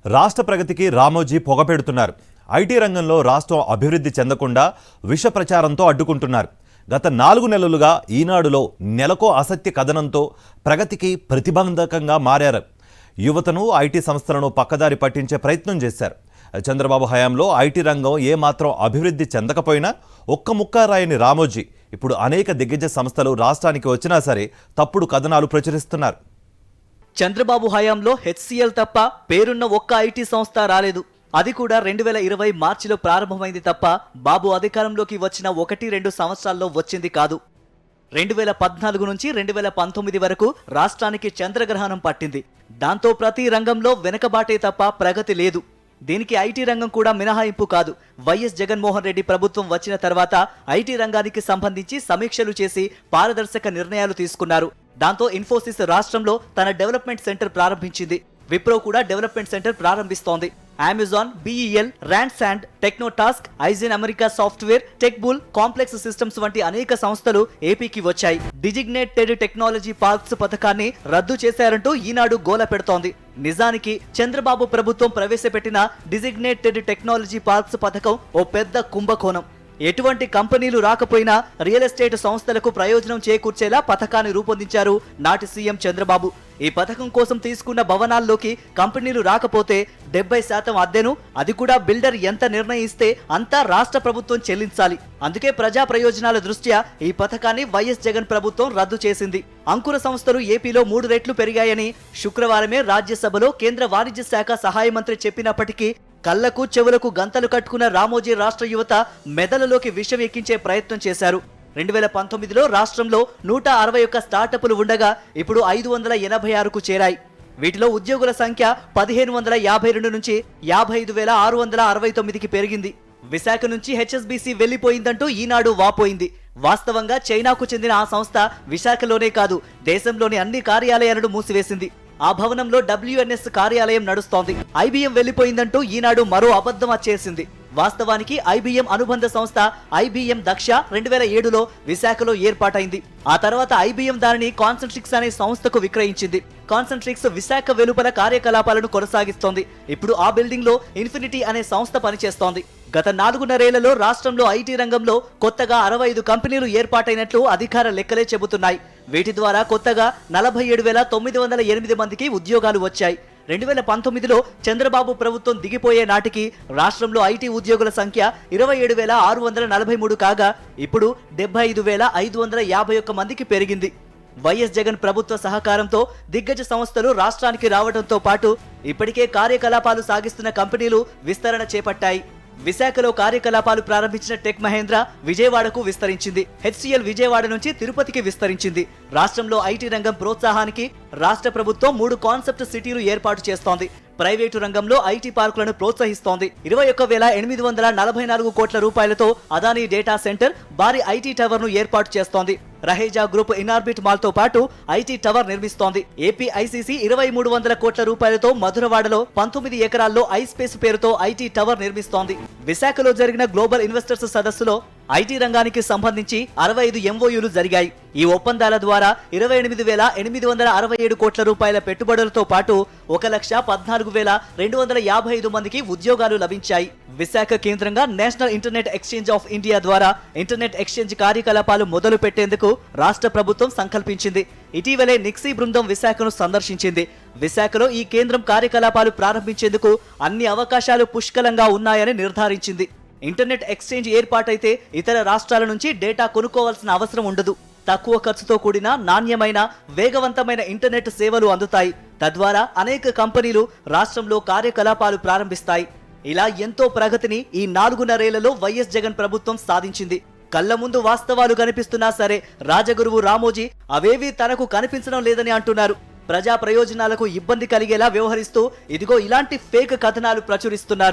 రాష్ట్ర ప్రగతికి రామోజీ పొగపెడుతున్నారు. ఐటీ రంగంలో రాష్ట్రం అభివృద్ధి చెందకుండా విష ప్రచారంతో అడ్డుకుంటున్నారు. గత 4 నెలలుగా ఈనాడులో నెలకో అసత్య కథనంతో ప్రగతికి ప్రతిబంధకంగా మారారు. యువతను ఐటీ సంస్థలను పక్కదారి పట్టించే ప్రయత్నం చేశారు. చంద్రబాబు హయాంలో ఐటీ రంగం ఏమాత్రం అభివృద్ధి చెందకపోయినా ఒక్క ముక్క రాయని రామోజీ ఇప్పుడు అనేక దిగ్గజ సంస్థలు రాష్ట్రానికి వచ్చినా సరే తప్పుడు కథనాలు ప్రచురిస్తున్నారు. చంద్రబాబు హయాంలో హెచ్సిఎల్ తప్ప పేరున్న ఒక్క ఐటీ సంస్థ రాలేదు. అది కూడా 2020 మార్చిలో ప్రారంభమైంది తప్ప బాబు అధికారంలోకి వచ్చిన 1-2 సంవత్సరాల్లో వచ్చింది కాదు. 2014 నుంచి 2019 వరకు రాష్ట్రానికి చంద్రగ్రహణం పట్టింది. దాంతో ప్రతి రంగంలో వెనకబాటే తప్ప ప్రగతి లేదు. దీనికి ఐటీ రంగం కూడా మినహాయింపు కాదు. వైఎస్ జగన్మోహన్ రెడ్డి ప్రభుత్వం వచ్చిన తర్వాత ఐటీ రంగానికి సంబంధించి సమీక్షలు చేసి పారదర్శక నిర్ణయాలు తీసుకున్నారు. దాంతో ఇన్ఫోసిస్ రాష్ట్రంలో తన డెవలప్మెంట్ సెంటర్ ప్రారంభించింది. విప్రో కూడా డెవలప్మెంట్ సెంటర్ ప్రారంభిస్తోంది. Amazon, BEL, Randsand, Technotask, Aizen America software, Techbull, complex systems వంటి అనేక సంస్థలు ఏపీకి వచ్చాయి. డిజిగ్నేటెడ్ టెక్నాలజీ పార్క్స్ పథకాన్ని రద్దు చేశారంటూ ఈనాడు గోల పెడుతోంది. నిజానికి చంద్రబాబు ప్రభుత్వం ప్రవేశపెట్టిన డిజిగ్నేటెడ్ టెక్నాలజీ పార్క్స్ పథకం ఓ పెద్ద కుంభకోణం. ఎటువంటి కంపెనీలు రాకపోయినా రియల్ ఎస్టేట్ సంస్థలకు ప్రయోజనం చేకూర్చేలా పథకాన్ని రూపొందించారు నాటి సీఎం చంద్రబాబు. ఈ పథకం కోసం తీసుకున్న భవనాల్లోకి కంపెనీలు రాకపోతే 70% అద్దెను, అది కూడా బిల్డర్ ఎంత నిర్ణయిస్తే అంతా రాష్ట్ర ప్రభుత్వం చెల్లించాలి. అందుకే ప్రజా ప్రయోజనాల దృష్ట్యా ఈ పథకాన్ని వైఎస్ జగన్ ప్రభుత్వం రద్దు చేసింది. అంకుర సంస్థలు ఏపీలో 3 రెట్లు పెరిగాయని శుక్రవారమే రాజ్యసభలో కేంద్ర వాణిజ్య శాఖ సహాయ మంత్రి చెప్పినప్పటికీ కళ్లకు చెవులకు గంతలు కట్టుకున్న రామోజీ రాష్ట్ర యువత మెదడులోకి విషం ఎక్కించే ప్రయత్నం చేశారు. 2019లో రాష్ట్రంలో 161 స్టార్టప్లు ఉండగా ఇప్పుడు 586కు చేరాయి. వీటిలో ఉద్యోగుల సంఖ్య 1552 నుంచి 55,669కి పెరిగింది. విశాఖ నుంచి హెచ్ఎస్బీసీ వెళ్లిపోయిందంటూ ఈనాడు వాపోయింది. వాస్తవంగా చైనాకు చెందిన ఆ సంస్థ విశాఖలోనే కాదు, దేశంలోని అన్ని కార్యాలయాలను మూసివేసింది. ఆ భవనంలో WNS కార్యాలయం నడుస్తోంది. ఐబీఎం వెళ్లిపోయిందంటూ ఈనాడు మరో అబద్ధం వచ్చేసింది. వాస్తవానికి ఐబీఎం అనుబంధ సంస్థ ఐబీఎం దక్ష 2007లో విశాఖలో ఏర్పాటైంది. ఆ తర్వాత ఐబీఎం దానిని కాన్సెంట్రిక్స్ అనే సంస్థకు విక్రయించింది. కాన్సెంట్రిక్స్ విశాఖ వెలుపల కార్యకలాపాలను కొనసాగిస్తోంది. ఇప్పుడు ఆ బిల్డింగ్ లో ఇన్ఫినిటీ అనే సంస్థ పనిచేస్తోంది. గత 4.5 ఏళ్లలో రాష్ట్రంలో ఐటీ రంగంలో కొత్తగా 65 కంపెనీలు ఏర్పాటైనట్లు అధికార లెక్కలే చెబుతున్నాయి. వీటి ద్వారా కొత్తగా 47,908 మందికి ఉద్యోగాలు వచ్చాయి. 2019లో చంద్రబాబు ప్రభుత్వం దిగిపోయే నాటికి రాష్ట్రంలో ఐటీ ఉద్యోగుల సంఖ్య 27,643 కాగా ఇప్పుడు 75,551 మందికి పెరిగింది. వైఎస్ జగన్ ప్రభుత్వ సహకారంతో దిగ్గజ సంస్థలు రాష్ట్రానికి రావడంతో పాటు ఇప్పటికే కార్యకలాపాలు సాగిస్తున్న కంపెనీలు విస్తరణ చేపట్టాయి. విశాఖలో కార్యకలాపాలు ప్రారంభించిన టెక్ మహేంద్ర విజయవాడకు విస్తరించింది. హెచ్సిఎల్ విజయవాడ నుంచి తిరుపతికి విస్తరించింది. రాష్ట్రంలో ఐటీ రంగం ప్రోత్సాహానికి రాష్ట్ర ప్రభుత్వం 3 కాన్సెప్ట్ సిటీలు ఏర్పాటు చేస్తోంది. ప్రైవేటు రంగంలో ఐటీ పార్కులను ప్రోత్సహిస్తోంది. 21,844 కోట్ల రూపాయలతో అదానీ డేటా సెంటర్, భారీ ఐటీ టవర్ ను ఏర్పాటు చేస్తోంది. రహేజా గ్రూప్ ఇన్ఆర్బిట్ మాల్ తో పాటు ఐటీ టవర్ నిర్మిస్తోంది. ఏపీ ఐసీసీ 2,300 కోట్ల రూపాయలతో మధురవాడలో 19 ఎకరాల్లో ఐస్పేస్ పేరుతో ఐటీ టవర్ నిర్మిస్తోంది. విశాఖలో జరిగిన గ్లోబల్ ఇన్వెస్టర్స్ సదస్సులో ఐటీ రంగానికి సంబంధించి 65 ఎంఓయూలు జరిగాయి. ఈ ఒప్పందాల ద్వారా 28,867 కోట్ల రూపాయల పెట్టుబడులతో పాటు 1,14,255 మందికి ఉద్యోగాలు లభించాయి. విశాఖ కేంద్రంగా national internet exchange of India ద్వారా ఇంటర్నెట్ ఎక్స్చేంజ్ కార్యకలాపాలు మొదలు పెట్టేందుకు రాష్ట్ర ప్రభుత్వం సంకల్పించింది. ఇటీవలే నిక్సీ బృందం విశాఖను సందర్శించింది. విశాఖలో ఈ కేంద్రం కార్యకలాపాలు ప్రారంభించేందుకు అన్ని అవకాశాలు పుష్కలంగా ఉన్నాయని నిర్ధారించింది. ఇంటర్నెట్ ఎక్స్చేంజ్ ఏర్పాటైతే ఇతర రాష్ట్రాల నుంచి డేటా కొనుక్కోవాల్సిన అవసరం ఉండదు. తక్కువ ఖర్చుతో కూడిన నాణ్యమైన, వేగవంతమైన ఇంటర్నెట్ సేవలు అందుతాయి. తద్వారా అనేక కంపెనీలు రాష్ట్రంలో కార్యకలాపాలు ప్రారంభిస్తాయి. ఇలా ఎంతో ప్రగతిని ఈ 4.5 ఏళ్లలో వైఎస్ జగన్ ప్రభుత్వం సాధించింది. కళ్ల ముందు వాస్తవాలు కనిపిస్తున్నా సరే రాజగురువు రామోజీ అవేవీ తనకు కనిపించడం లేదని అంటున్నారు. ప్రజా ప్రయోజనాలకు ఇబ్బంది కలిగేలా వ్యవహరిస్తూ ఇదిగో ఇలాంటి ఫేక్ కథనాలు ప్రచురిస్తున్నారు.